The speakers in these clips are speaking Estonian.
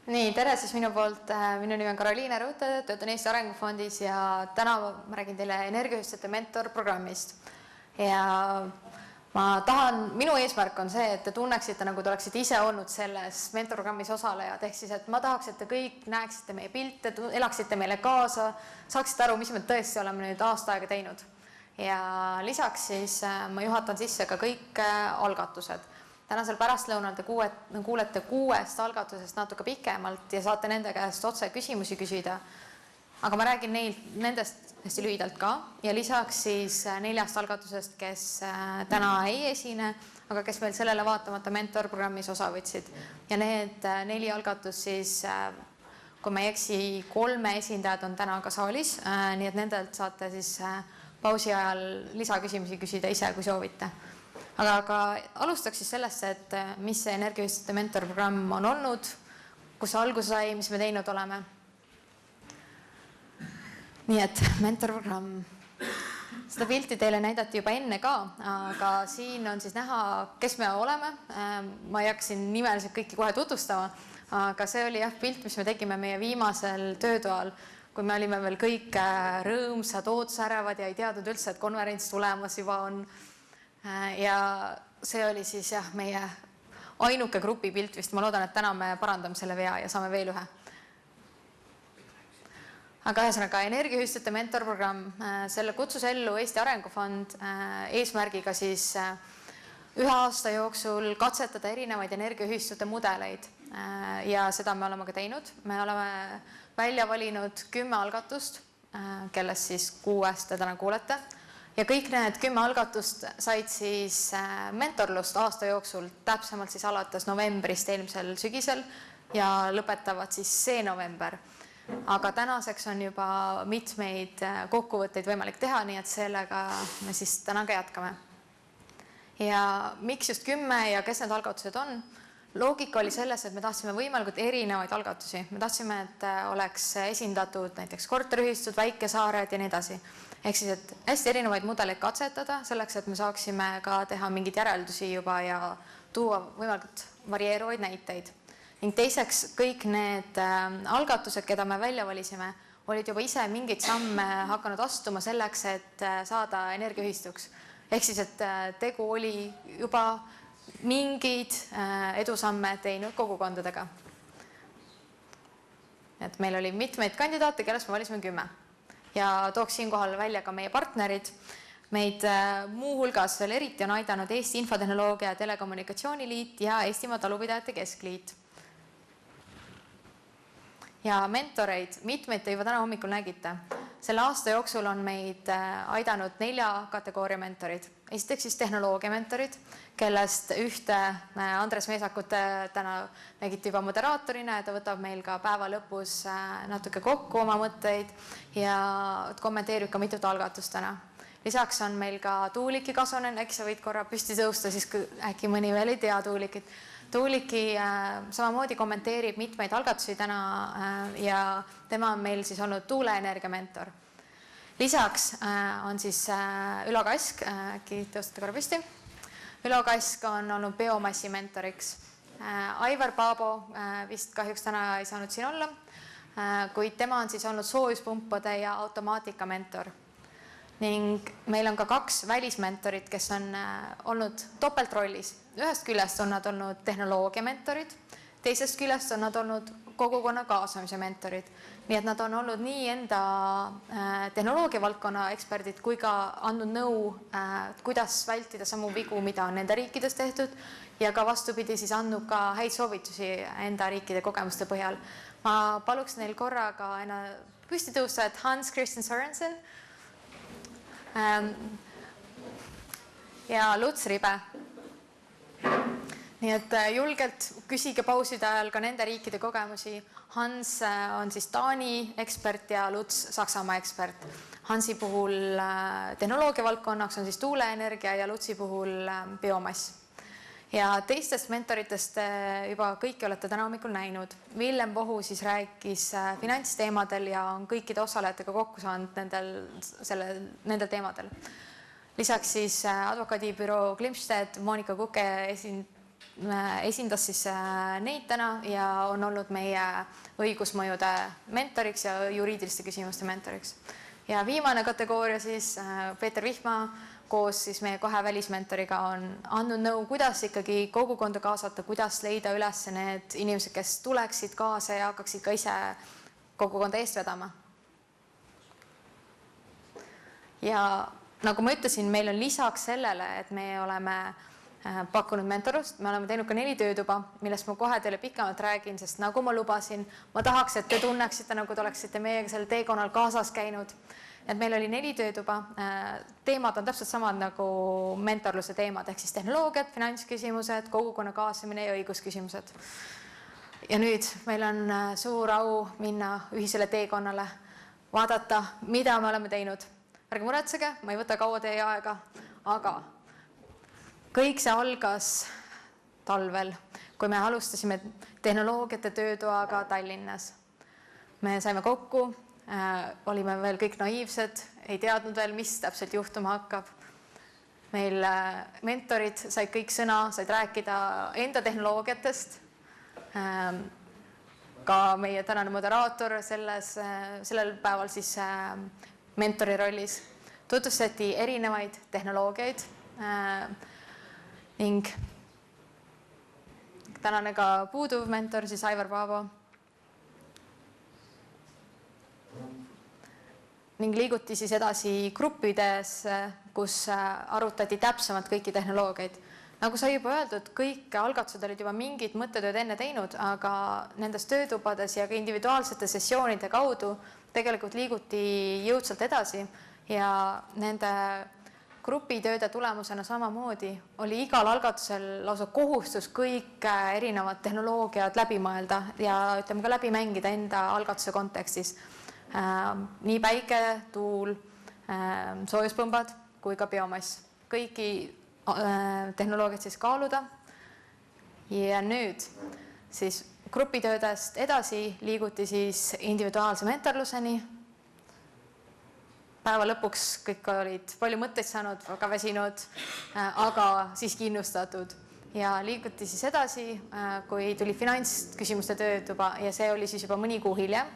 Nii, tere siis minu poolt. Minu nimi on Karoliina Rõute, töötan Eesti Arengufondis ja täna ma räägin teile energiaühtsete mentorprogrammist. Ja minu eesmärk on see, et te tunneksite, nagu te oleksite ise olnud selles mentorprogrammis osalejad. Ehk siis, et ma tahaks, et te kõik näeksite meie pilte, elaksite meile kaasa, saaksite aru, mis me tõesti oleme nüüd aasta aega teinud. Ja lisaks siis ma juhatan sisse ka kõik algatused. Tänasel pärastlõunal te kuulete 6 algatusest natuke pikemalt ja saate nende käest otse küsimusi küsida. Aga ma räägin nendest hästi lühidalt ka ja lisaks siis 4 algatusest, kes täna ei esine, aga kes meil sellele vaatamata mentorprogrammis osa võtsid. Ja need 4 algatus siis, kui ma ei eksi, 3 esindajad on täna ka saalis, nii et nendelt saate siis pausi ajal lisaküsimusi küsida ise, kui soovite. Aga alustaks siis sellesse, et mis see energiaühtsete mentorprogramm on olnud, kus see alguse sai, mis me teinud oleme. Nii et mentorprogramm. Seda pilti teile näidati juba enne ka, aga siin on siis näha, kes me oleme. Ma ei hakka siin nimeliselt kõiki kohe tutvustama, aga see oli pilt, mis me tegime meie viimasel töötoal, kui me olime veel kõik rõõmsad, ootusärevad ja ei teadnud üldse, et konverents tulemas juba on. Ja see oli siis meie ainuke grupipilt vist. Ma loodan, et täna me parandame selle vea ja saame veel ühe. Aga ühesõnaga energiaühtsete mentorprogramm, selle kutsus ellu Eesti Arengufond eesmärgiga siis 1 aasta jooksul katsetada erinevaid energiaühistute mudeleid ja seda me oleme ka teinud. Me oleme välja valinud 10 algatust, kellest siis 6 te täna kuulete. Ja kõik need 10 algatust said siis mentorlust aasta jooksul, täpsemalt siis alates novembrist eelmisel sügisel ja lõpetavad siis see november. Aga tänaseks on juba mitmeid kokkuvõtteid võimalik teha, nii et sellega me siis täna ka jätkame. Ja miks just 10 ja kes need algatused on? Loogika oli selles, et me tahtsime võimalikult erinevaid algatusi. Me tahtsime, et oleks esindatud näiteks korteriühistud, väikesaared ja nii edasi. Ehk siis, et hästi erinevaid mudeleid katsetada selleks, et me saaksime ka teha mingeid järeldusi juba ja tuua võimalikult varieeruvaid näiteid. Ning teiseks, kõik need algatused, keda me välja valisime, olid juba ise mingeid samme hakanud astuma selleks, et saada energiaühistuks. Ehk siis, et tegu oli juba mingeid edusamme teinud kogukondadega. Et meil oli mitmeid kandidaate, kellest me valisime 10. Ja tooks siinkohal välja ka meie partnerid. Meid muuhulgas veel eriti on aidanud Eesti Infotehnoloogia ja Telekommunikatsiooni Liit ja Eestimaa Talupidajate Keskliit. Ja mentoreid, mitmeid te juba täna hommikul nägite. Selle aasta jooksul on meid aidanud 4 kategooria mentorid. Esiteks siis tehnoloogia mentorid, kellest ühte Andres Meesakut täna nägite juba moderaatorina ja ta võtab meil ka päeva lõpus natuke kokku oma mõtteid ja kommenteerib ka mitut algatust täna. Lisaks on meil ka Tuuliki Kasonen, äkki sa võid korra püsti tõusta, siis äkki mõni veel ei tea Tuulikit. Tuuliki samamoodi kommenteerib mitmeid algatusi täna ja tema on meil siis olnud tuuleenergia mentor. Lisaks on siis Ülo Kask, äkki tõustate korra püsti. Ülo Kask on olnud biomassi mentoriks. Aivar Paabo vist kahjuks täna ei saanud siin olla, kuid tema on siis olnud soojuspumpade ja automaatika mentor. Ning meil on ka 2 välismentorid, kes on olnud topeltrollis. Ühest küljest on nad olnud tehnoloogia mentorid, teisest küljest on nad olnud kogukonna kaasamise mentorid. Nii et nad on olnud nii enda tehnoloogia valdkonna eksperdid kui ka andnud nõu, kuidas vältida samu vigu, mida on nende riikides tehtud ja ka vastupidi siis andnud ka häid soovitusi enda riikide kogemuste põhjal. Ma paluks neil korraga püsti tõusta, et Hans Christian Sørensen ja Lutz Ribe. Nii et julgelt küsige pauside ajal ka nende riikide kogemusi. Hans on siis Taani ekspert ja Lutz Saksamaa ekspert. Hansi puhul tehnoloogia valdkonnaks on siis tuuleenergia ja Lutzi puhul biomass. Ja teistest mentoritest juba kõiki olete täna hommikul näinud. Villem Pohu siis rääkis finantsteemadel ja on kõikide osalejatega kokku saanud nendel teemadel. Lisaks siis advokaadibüroo Klimstedt, Monika Kuke esindas siis neid täna ja on olnud meie õigusmõjude mentoriks ja juriidiliste küsimuste mentoriks. Ja viimane kategooria siis Peeter Vihma koos siis meie 2 välismentoriga on andnud nõu, kuidas ikkagi kogukonda kaasata, kuidas leida üles need inimesed, kes tuleksid kaasa ja hakkaksid ka ise kogukonda eest vedama. Ja nagu ma ütlesin, meil on lisaks sellele, et me oleme pakkunud mentorust, me oleme teinud ka 4 töötuba, millest ma kohe teile pikemalt räägin, sest nagu ma lubasin, ma tahaks, et te tunneksite, nagu te oleksite meiega sellel teekonnal kaasas käinud. Et meil oli 4 töötuba, teemad on täpselt samad nagu mentorluse teemad, ehk siis tehnoloogiad, finantsküsimused, kogukonna kaasamine ja õigusküsimused. Ja nüüd meil on suur au minna ühisele teekonnale, vaadata, mida me oleme teinud. Ärge muretsege, ma ei võta kaua teie aega, aga kõik see algas talvel, kui me alustasime tehnoloogiate töötoaga Tallinnas. Me saime kokku, olime veel kõik naiivsed, ei teadnud veel, mis täpselt juhtuma hakkab. Meil mentorid said kõik sõna, said rääkida enda tehnoloogiatest. Ka meie tänane moderaator sellel päeval siis mentori rollis tutvustati erinevaid tehnoloogiaid ning tänane ka puuduv mentor, siis Aivar Paavo. Ning liiguti siis edasi gruppides, kus arutati täpsemalt kõiki tehnoloogiaid. Nagu sai juba öeldud, kõik algatused olid juba mingid mõttetööd enne teinud, aga nendes töötubades ja ka individuaalsete sessioonide kaudu tegelikult liiguti jõudsalt edasi ja nende grupitööde tulemusena samamoodi oli igal algatusel lausa kohustus kõik erinevad tehnoloogiad läbi mõelda ja ütleme ka läbi mängida enda algatuse kontekstis. Nii päike, tuul, soojuspõmbad kui ka biomass. Kõiki tehnoloogiat siis kaaluda. Ja nüüd siis grupitöödest edasi liiguti siis individuaalse mentorluseni. Päeva lõpuks kõik olid palju mõtteid saanud, väga väsinud, aga siiski innustatud. Ja liiguti siis edasi, kui tuli finantsküsimuste töötuba ja see oli siis juba mõni kuu hiljem.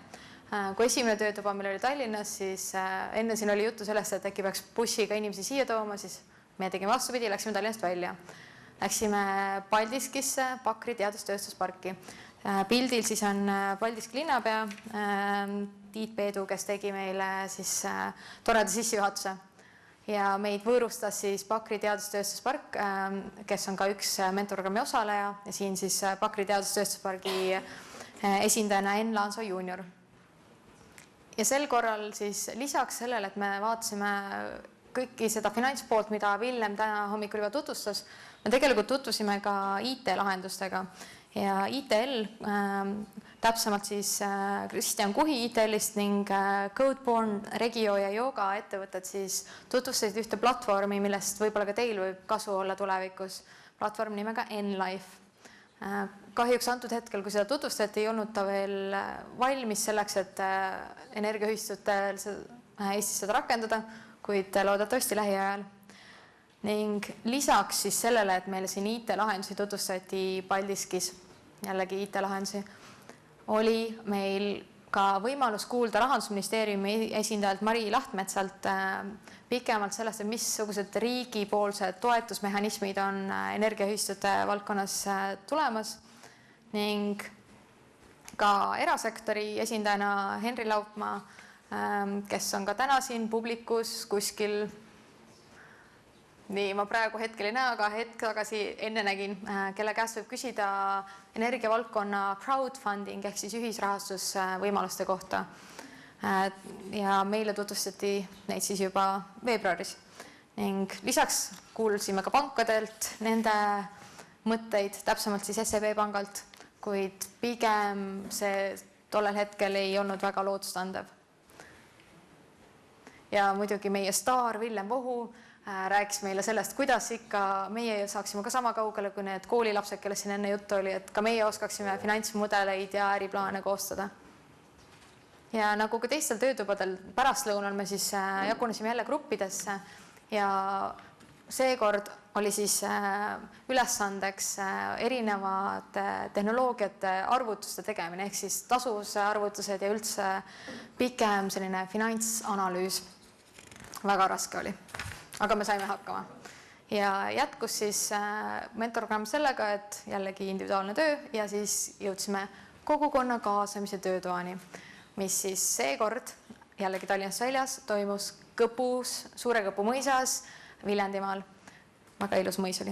Kui esimene töötuba meil oli Tallinnas, siis enne siin oli juttu sellest, et äkki peaks bussiga inimesi siia tooma, siis me tegime vastupidi, läksime Tallinnast välja. Läksime Paldiskisse, Pakri teadustööstusparki. Pildil siis on Paldiski linnapea Tiit Peedu, kes tegi meile siis toreda sissejuhatuse. Ja meid võõrustas siis Pakri teadustööstuspark, kes on ka üks mentorprogrammi osaleja ja siin siis Pakri teadustööstuspargi esindajana Enn Laanso junior. Ja sel korral siis lisaks sellele, et me vaatasime kõiki seda finantspoolt, mida Villem täna hommikul juba tutvustas, me tegelikult tutvusime ka IT-lahendustega. Ja ITL, täpsemalt siis Kristjan Kuhi ITL-ist ning Codeborn, Regio ja Yoga ettevõtted siis tutvustasid ühte platvormi, millest võib-olla ka teil võib kasu olla tulevikus. Platvorm nimega Enlife. Kahjuks antud hetkel, kui seda tutvustati, ei olnud ta veel valmis selleks, et energiaühistutel Eestis seda rakendada, kuid loodetavasti lähiajal. Ning lisaks siis sellele, et meile siin IT-lahendusi tutvustati Paldiskis, jällegi IT-lahendusi, oli meil ka võimalus kuulda Rahandusministeeriumi esindajalt Mari Lahtmetsalt pikemalt sellest, et missugused riigipoolsed toetusmehhanismid on energiaühistute valdkonnas tulemas ning ka erasektori esindajana Henri Laupmaa, kes on ka täna siin publikus kuskil. Nii, ma praegu hetkel ei näe, aga hetk tagasi enne nägin, kelle käest võib küsida energiavaldkonna crowdfunding ehk siis ühisrahastusvõimaluste kohta. Ja meile tutvustati neid siis juba veebruaris. Ning lisaks kuulsime ka pankadelt nende mõtteid, täpsemalt siis SEB pangalt, kuid pigem see tollel hetkel ei olnud väga lootustandev. Ja muidugi meie staar Villem Vohu rääkis meile sellest, kuidas ikka meie saaksime ka sama kaugele kui need koolilapsed, kellest siin enne juttu oli, et ka meie oskaksime finantsmudeleid ja äriplaane koostada. Ja nagu ka teistel töötubadel pärastlõunal me siis jagunesime jälle gruppidesse ja seekord oli siis ülesandeks erinevate tehnoloogiate arvutuste tegemine, ehk siis tasuvuse arvutused ja üldse pikem selline finantsanalüüs. Väga raske oli, aga me saime hakkama. Ja jätkus siis mentorprogramm sellega, et jällegi individuaalne töö ja siis jõudsime kogukonna kaasamise töötoani, mis siis seekord jällegi Tallinnast väljas toimus Kõpus, Suure Kõpu mõisas, Viljandimaal. Väga ilus mõis oli.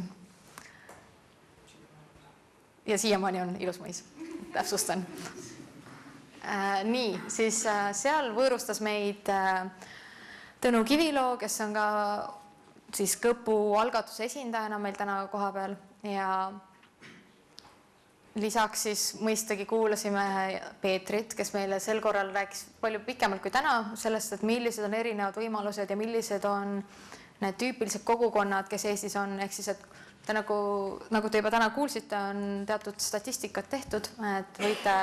Ja siiamaani on ilus mõis, täpsustan. Nii, siis seal võõrustas meid Tõnu Kiviloo, kes on ka siis Kõpu algatuse esindajana meil täna koha peal ja lisaks siis mõistagi kuulasime Peetrit, kes meile sel korral rääkis palju pikemalt kui täna sellest, et millised on erinevad võimalused ja millised on need tüüpilised kogukonnad, kes Eestis on, ehk siis, et nagu te juba täna kuulsite, on teatud statistikat tehtud, et võite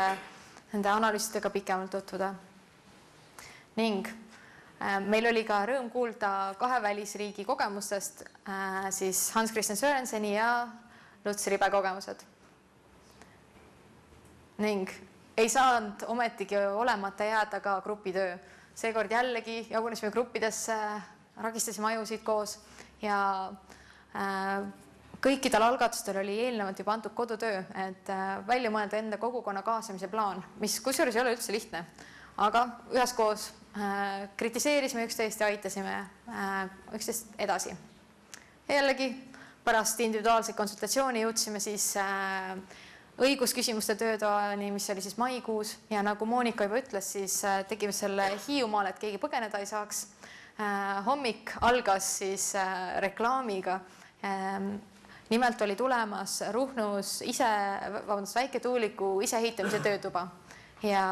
nende analüüsidega pikemalt tutvuda. Ning meil oli ka rõõm kuulda 2 välisriigi kogemustest, siis Hans Christian Sørenseni ja Lutz Ribe kogemused. Ning ei saanud ometigi olemata jääda ka grupitöö. Seekord jällegi jagunesime gruppidesse, ragistasime ajusid koos ja kõikidel algatustel oli eelnevalt juba antud kodutöö, et välja mõelda enda kogukonna kaasamise plaan, mis kusjuures ei ole üldse lihtne, aga üheskoos kritiseerisime üksteist ja aitasime üksteist edasi. Ja jällegi pärast individuaalse konsultatsiooni jõudsime siis õigusküsimuste töötoani, mis oli siis maikuus ja nagu Monika juba ütles, siis tegime selle Hiiumaal, et keegi põgeneda ei saaks. Hommik algas siis reklaamiga. Nimelt oli tulemas Ruhnus väiketuuliku iseehitamise töötuba ja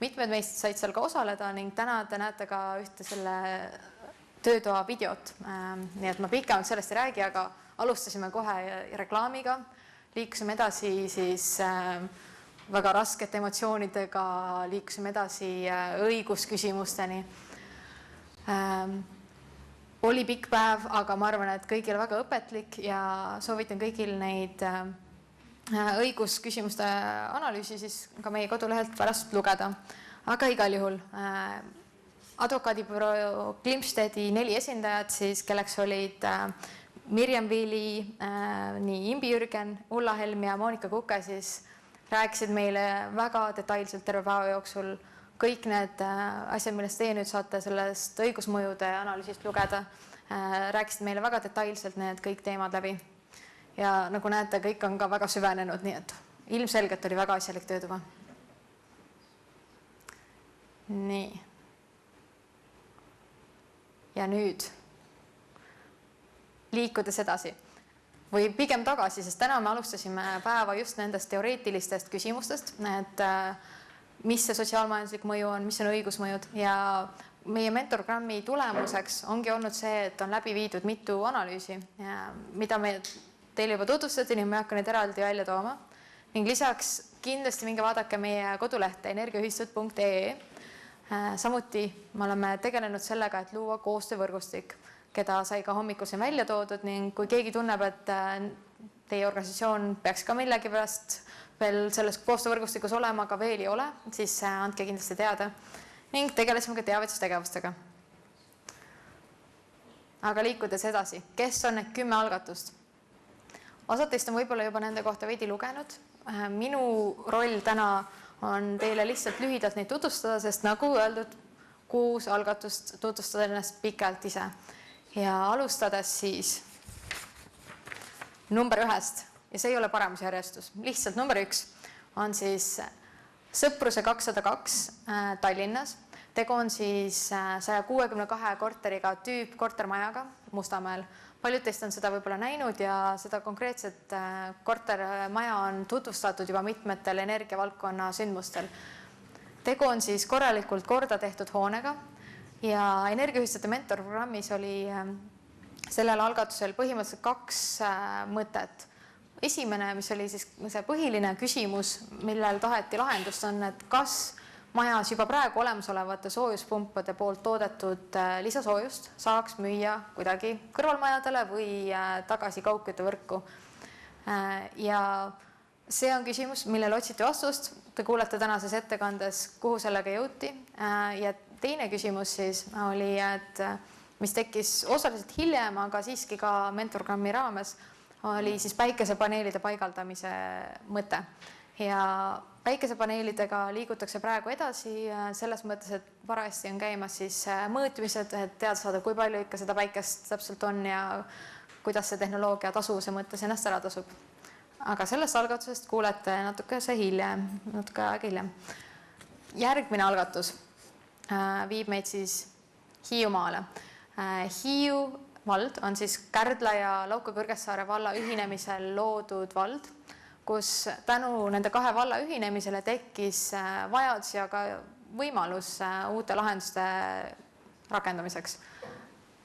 mitmed meist said seal ka osaleda ning täna te näete ka ühte selle töötoa videot. Nii et ma pikemalt sellest ei räägi, aga alustasime kohe reklaamiga. Liikusime edasi siis väga raskete emotsioonidega, liikusime edasi õigusküsimusteni. Oli pikk päev, aga ma arvan, et kõigil väga õpetlik ja soovitan kõigil neid õigusküsimuste analüüsi siis ka meie kodulehelt pärast lugeda. Aga igal juhul advokaadibüroo Klimstedi 4 esindajat, siis kelleks olid Mirjam Viili, nii Imbi Jürgen, Ulla Helm ja Monika Kuke siis rääkisid meile väga detailselt terve päeva jooksul kõik need asjad, millest teie nüüd saate sellest õigusmõjude analüüsist lugeda. Rääkisid meile väga detailselt need kõik teemad läbi. Ja nagu näete, kõik on ka väga süvenenud, nii et ilmselgelt oli väga asjalik töötuba. Nii. Ja nüüd liikudes edasi või pigem tagasi, sest täna me alustasime päeva just nendest teoreetilistest küsimustest, et mis see sotsiaalmajanduslik mõju on, mis on õigusmõjud ja meie mentorprogrammi tulemuseks ongi olnud see, et on läbi viidud mitu analüüsi, mida me teile juba tutvustati, nii me hakka neid eraldi välja tooma ning lisaks kindlasti minge vaadake meie kodulehte energiaühistud.ee. Samuti me oleme tegelenud sellega, et luua koostöövõrgustik, keda sai ka hommikul siin välja toodud ning kui keegi tunneb, et teie organisatsioon peaks ka millegi pärast veel selles koostöövõrgustikus olema, aga veel ei ole, siis andke kindlasti teada. Ning tegelesime ka teavitustegevustega. Aga liikudes edasi, kes on need 10 algatust? Osad teist on võib-olla juba nende kohta veidi lugenud. Minu roll täna on teile lihtsalt lühidalt neid tutvustada, sest nagu öeldud, 6 algatust tutvustada ennast pikalt ise. Ja alustades siis number 1 ja see ei ole paremusjärjestus, lihtsalt number 1 on siis Sõpruse 202 Tallinnas. Tegu on siis 162 korteriga tüüpkortermajaga Mustamäel. Paljud teist on seda võib-olla näinud ja seda konkreetset kortermaja on tutvustatud juba mitmetel energiavaldkonna sündmustel. Tegu on siis korralikult korda tehtud hoonega ja energiaühistute mentorprogrammis oli sellel algatusel põhimõtteliselt 2 mõtet. Esimene, mis oli siis see põhiline küsimus, millel taheti lahendust on, et kas majas juba praegu olemasolevate soojuspumpade poolt toodetud lisasoojust saaks müüa kuidagi kõrvalmajadele või tagasi kaugküttevõrku. Ja see on küsimus, millele otsiti vastust. Te kuulete tänases ettekandes, kuhu sellega jõuti. Ja teine küsimus siis oli, et mis tekkis osaliselt hiljem, aga siiski ka mentorgrammi raames, oli siis päikesepaneelide paigaldamise mõte. Ja päikesepaneelidega liigutakse praegu edasi selles mõttes, et parajasti on käimas siis mõõtmised, et teada saada, kui palju ikka seda päikest täpselt on ja kuidas see tehnoloogia tasuvuse mõttes ennast ära tasub. Aga sellest algatusest kuulete natuke aega hiljem. Järgmine algatus viib meid siis Hiiumaale. Hiiu vald on siis Kärdla ja Lauka-Kõrgessaare valla ühinemisel loodud vald, kus tänu nende kahe valla ühinemisele tekkis vajadus ja ka võimalus uute lahenduste rakendamiseks.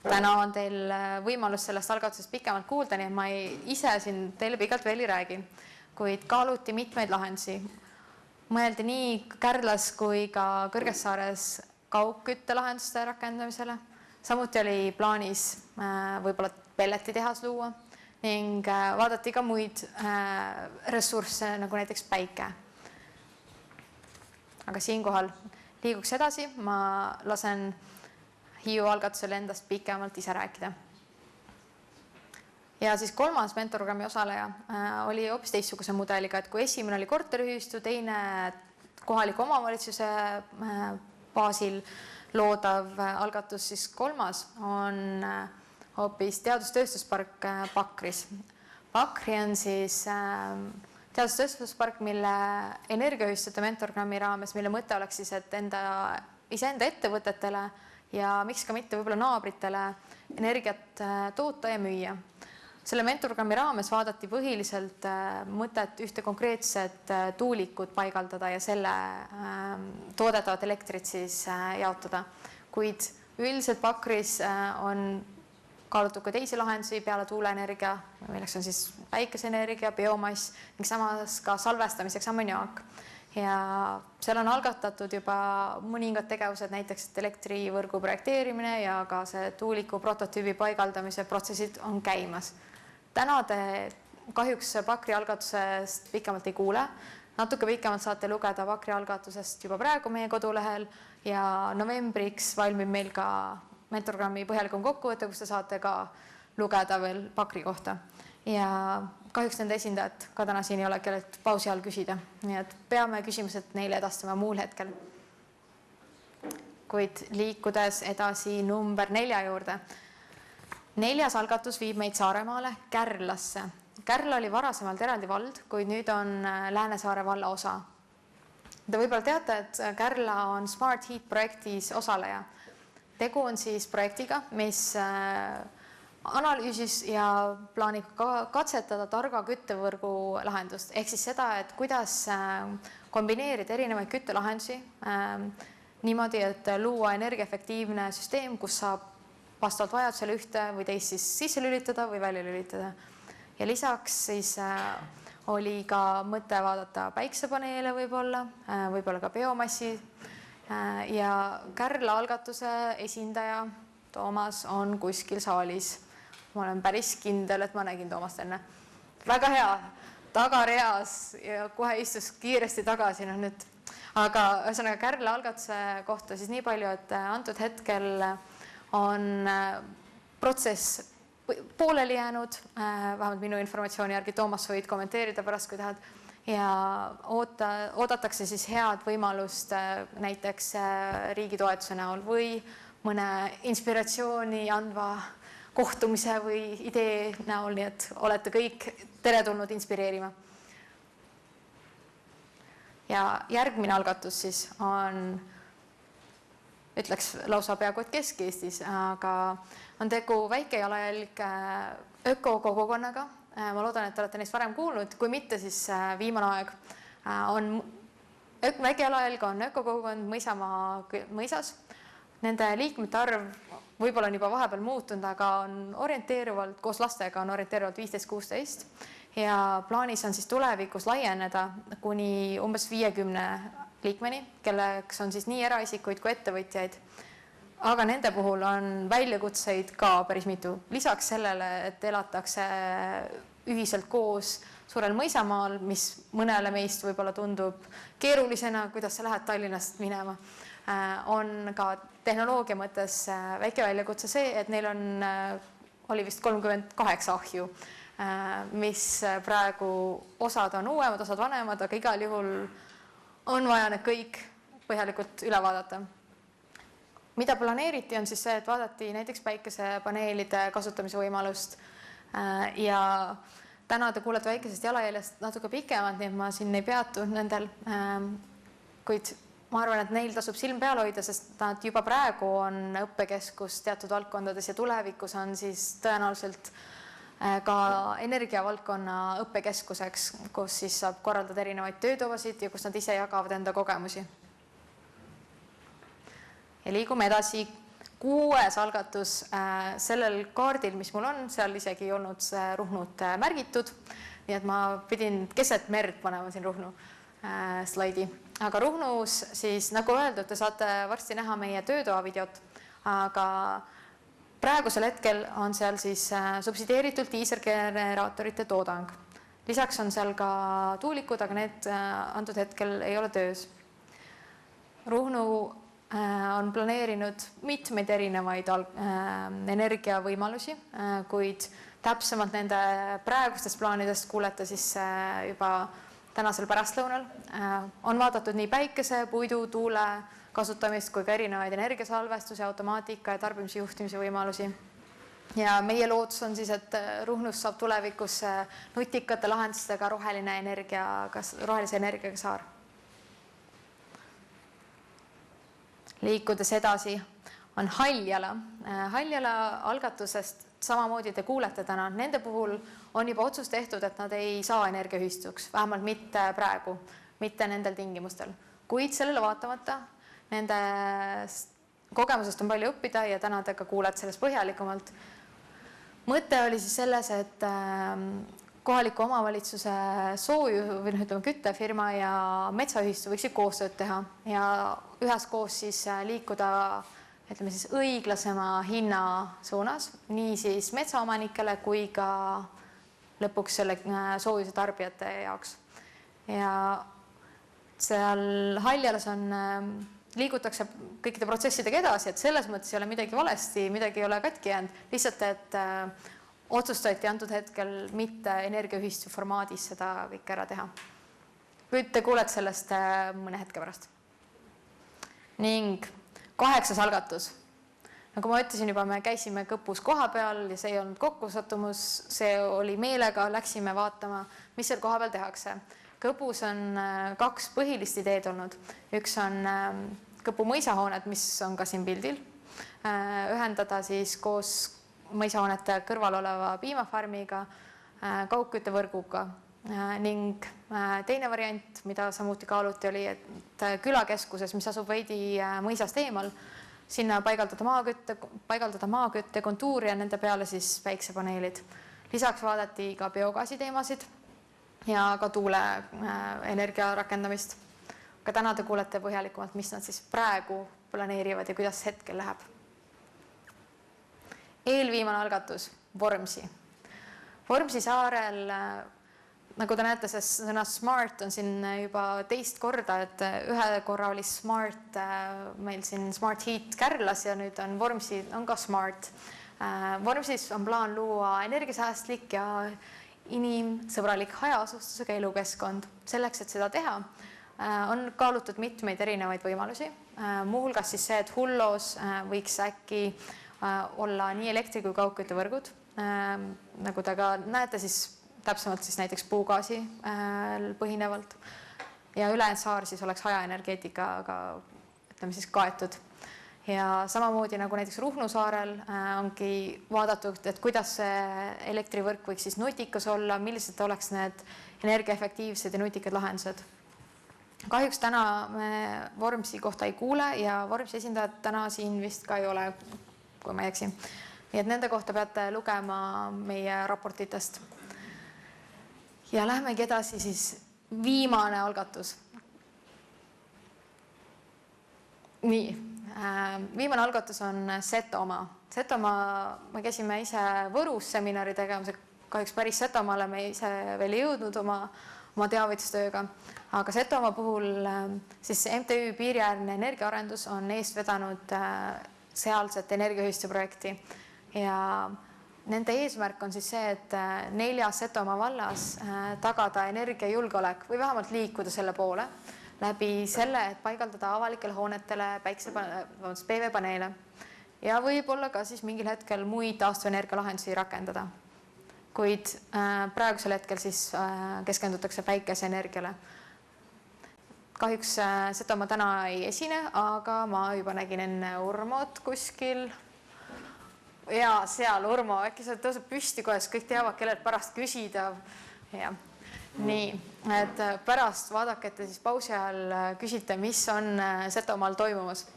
Täna on teil võimalus sellest algatusest pikemalt kuulda, nii et ma ise siin teile pikalt veel ei räägi, kuid kaaluti mitmeid lahendusi. Mõeldi nii Kärdlas kui ka Kõrgessaares kaugküttelahenduste rakendamisele. Samuti oli plaanis võib-olla pelletitehas luua ning vaadati ka muid ressursse, nagu näiteks päike. Aga siinkohal liiguks edasi, ma lasen Hiiu algatusele endast pikemalt ise rääkida. Ja siis kolmas mentorprogrammi osaleja oli hoopis teistsuguse mudeliga, et kui esimene oli korteriühistu, teine kohaliku omavalitsuse baasil loodav algatus, siis kolmas on hoopis teadustööstuspark Pakris. Pakri on siis teadustööstuspark, mille energiaühistute mentorprogrammi raames, mille mõte oleks siis, et iseenda ettevõtetele ja miks ka mitte võib-olla naabritele energiat toota ja müüa. Selle mentorprogrammi raames vaadati põhiliselt mõtet ühte konkreetset tuulikut paigaldada ja selle toodetavat elektrit siis jaotada. Kuid üldiselt Pakris on kaalutud ka teisi lahendusi peale tuuleenergia, milleks on siis päikeseenergia, biomass ning samas ka salvestamiseks ammoniaak. Ja seal on algatatud juba mõningad tegevused, näiteks elektrivõrgu projekteerimine ja ka see tuuliku prototüübi paigaldamise protsessid on käimas. Täna te kahjuks Pakri algatusest pikemalt ei kuule. Natuke pikemalt saate lugeda Pakri algatusest juba praegu meie kodulehel ja novembriks valmib meil ka mentorprogrammi põhjalikum kokkuvõte, kus te saate ka lugeda veel Pakri kohta. Ja kahjuks nende esindajad ka täna siin ei ole, kellelt pausi all küsida. Nii et peame küsimused neile edastama muul hetkel. Kuid liikudes edasi number 4 juurde. 4. algatus viib meid Saaremaale, Kärlasse. Kärla oli varasemalt eraldi vald, kuid nüüd on Läänesaare valla osa. Te võib-olla teate, et Kärla on Smart Heat projektis osaleja. Tegu on siis projektiga, mis analüüsis ja plaanib katsetada targa küttevõrgu lahendust. Ehk siis seda, et kuidas kombineerida erinevaid küttelahendusi niimoodi, et luua energiaefektiivne süsteem, kus saab vastavalt vajadusele ühte või teist siis sisse lülitada või välja lülitada. Ja lisaks siis oli ka mõte vaadata päiksepaneele võib-olla ka biomassi. Ja Kärla algatuse esindaja Toomas on kuskil saalis. Ma olen päris kindel, et ma nägin Toomast enne. Väga hea, tagareas ja kohe istus kiiresti tagasi. Aga ühesõnaga Kärla algatuse kohta siis nii palju, et antud hetkel on protsess pooleli jäänud, vähemalt minu informatsiooni järgi. Toomas võid kommenteerida pärast, kui tahad. Ja oodatakse siis head võimalust näiteks riigi toetuse näol või mõne inspiratsiooni andva kohtumise või idee näol, nii et olete kõik teretulnud inspireerima. Ja järgmine algatus siis on, ütleks lausa peaaegu et Kesk-Eestis, aga on tegu väikejalajälg ökokogukonnaga. Ma loodan, et te olete neist varem kuulnud, kui mitte, siis viimane aeg on väikejalajälg on ökokogukond Mõisamaa mõisas. Nende liikmete arv võib-olla on juba vahepeal muutunud, aga on orienteeruvalt, koos lastega on orienteeruvalt 15-16 ja plaanis on siis tulevikus laieneda kuni umbes 50 liikmeni, kelleks on siis nii eraisikuid kui ettevõtjaid. Aga nende puhul on väljakutseid ka päris mitu. Lisaks sellele, et elatakse ühiselt koos suurel mõisamaal, mis mõnele meist võib-olla tundub keerulisena, kuidas sa lähed Tallinnast minema, on ka tehnoloogia mõttes väike väljakutse see, et neil oli vist 38 ahju, mis praegu osad on uuemad, osad vanemad, aga igal juhul on vaja need kõik põhjalikult üle vaadata. Mida planeeriti on siis see, et vaadati näiteks päikesepaneelide kasutamise võimalust ja täna te kuulete väikesest jalajäljest natuke pikemalt, nii et ma siin ei peatu nendel, kuid ma arvan, et neil tasub silm peal hoida, sest nad juba praegu on õppekeskus teatud valdkondades ja tulevikus on siis tõenäoliselt ka energiavaldkonna õppekeskuseks, kus siis saab korraldada erinevaid töötovasid ja kus nad ise jagavad enda kogemusi. Ja liigume edasi. 6. algatus sellel kaardil, mis mul on, seal isegi ei olnud see Ruhnut märgitud, nii et ma pidin keset merd panema siin Ruhnu slaidi. Aga Ruhnus siis, nagu öeldud, te saate varsti näha meie töötoa videot, aga praegusel hetkel on seal siis subsideeritud diiselgeneraatorite toodang. Lisaks on seal ka tuulikud, aga need antud hetkel ei ole töös. Ruhnu on planeerinud mitmeid erinevaid energiavõimalusi, kuid täpsemalt nende praegustest plaanidest kuulete siis juba tänasel pärastlõunal. On vaadatud nii päikese, puidu, tuule kasutamist kui ka erinevaid energiasalvestuse, automaatika ja tarbimise juhtimise võimalusi. Ja meie lootus on siis, et Ruhnus saab tulevikus nutikate lahendustega rohelise energiaga saar. Liikudes edasi on Haljala. Haljala algatusest samamoodi te kuulete täna. Nende puhul on juba otsus tehtud, et nad ei saa energiaühistuks, vähemalt mitte praegu, mitte nendel tingimustel. Kuid sellele vaatamata nende kogemusest on palju õppida ja täna te ka kuulete sellest põhjalikumalt. Mõte oli siis selles, et kohaliku omavalitsuse küttefirma ja metsaühistu võiksid koostööd teha ja üheskoos siis liikuda õiglasema hinna suunas, nii siis metsaomanikele kui ka lõpuks selle soojuse tarbijate jaoks. Ja seal Haljalas liigutakse kõikide protsessidega edasi, et selles mõttes ei ole midagi valesti, midagi ei ole katki jäänud, lihtsalt et otsustati antud hetkel mitte energiaühistu formaadis seda kõik ära teha. Nüüd te kuulete sellest mõne hetke pärast. Ning 8. algatus. Nagu ma ütlesin juba, me käisime Kõpus koha peal ja see ei olnud kokkusattumus, see oli meelega, läksime vaatama, mis seal koha peal tehakse. Kõpus on 2 põhilist ideed olnud. Üks on Kõpu mõisahoonet, mis on ka siin pildil, ühendada siis koos mõisahoonete kõrval oleva piimafarmiga, kaugküttevõrguga ning teine variant, mida samuti kaaluti, oli, et külakeskuses, mis asub veidi mõisast eemal, sinna paigaldada maakütte kontuuri ja nende peale siis päiksepaneelid. Lisaks vaadati ka biogaasi teemasid ja ka tuuleenergia rakendamist. Ka täna te kuulete põhjalikumalt, mis nad siis praegu planeerivad ja kuidas hetkel läheb. Eelviimane algatus, Vormsi. Vormsi saarel, nagu te näete, see sõna smart on siin juba teist korda, et ühe korra oli smart, meil siin Smart Heat Kärlas ja nüüd on Vormsi, on ka smart. Vormsis on plaan luua energiasäästlik ja inimsõbralik hajaasustusega elukeskkond. Selleks, et seda teha, on kaalutud mitmeid erinevaid võimalusi. Muuhulgas siis see, et Hullos võiks äkki olla nii elektri- kui kaugküttevõrgud. Nagu te ka näete, siis täpsemalt siis näiteks puugaasi põhinevalt. Ja ülejäänud saar siis oleks hajaenergeetikaga siis kaetud. Ja samamoodi nagu näiteks Ruhnu saarel ongi vaadatud, et kuidas see elektrivõrk võiks siis nutikas olla, millised oleks need energiaefektiivsed ja nutikad lahendused. Kahjuks täna me Vormsi kohta ei kuule ja Vormsi esindajad täna siin vist ka ei ole, kui ma ei eksi. Nii et nende kohta peate lugema meie raportitest. Ja lähmegi edasi siis viimane algatus. Nii, viimane algatus on Setomaa. Setomaa, me käisime ise Võrus seminari tegemisega, kahjuks päris Setomaale me ise veel ei jõudnud oma teavitustööga, aga Setomaa puhul siis MTÜ Piiriäärne energiaarendus on eest vedanud sealset energiaühistu projekti ja nende eesmärk on siis see, et 4 Setomaa vallas tagada energiajulgeolek või vähemalt liikuda selle poole läbi selle, et paigaldada avalikele hoonetele PV-paneele ja võib-olla ka siis mingil hetkel muid taastuvenergia lahendusi rakendada. Kuid praegusel hetkel siis keskendutakse päikeseenergiale. Kahjuks Setomaa täna ei esine, aga ma juba nägin enne Urmot kuskil. Ja seal Urmo, äkki sa tõuseb püsti kohe, kõik teavad, kellelt pärast küsida. Ja. Nii, et pärast vaadake, et te siis pausi ajal küsite, mis on Setomaal toimumas.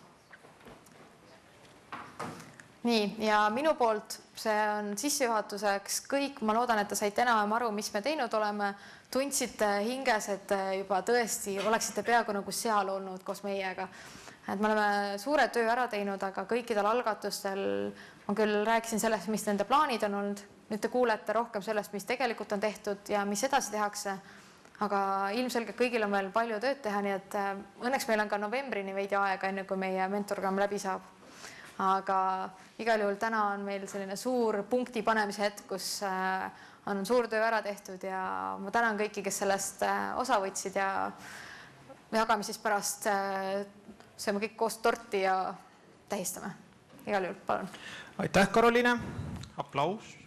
Nii, ja minu poolt see on sissejuhatuseks kõik. Ma loodan, et te saite enam aru, mis me teinud oleme. Tundsite hinges, et juba tõesti oleksite peaaegu nagu seal olnud koos meiega. Et me oleme suure töö ära teinud, aga kõikidel algatustel ma küll rääkisin sellest, mis nende plaanid on olnud. Nüüd te kuulete rohkem sellest, mis tegelikult on tehtud ja mis edasi tehakse. Aga ilmselgelt kõigil on veel palju tööd teha, nii et õnneks meil on ka novembrini veidi aega, enne kui meie mentorgramm läbi saab. Aga igal juhul täna on meil selline suur punkti panemise hetk, kus on suur töö ära tehtud ja ma tänan kõiki, kes sellest osa võtsid ja jagame siis pärast sööme kõik koos torti ja tähistame. Igal juhul, palun. Aitäh, Karoliine. Aplaus.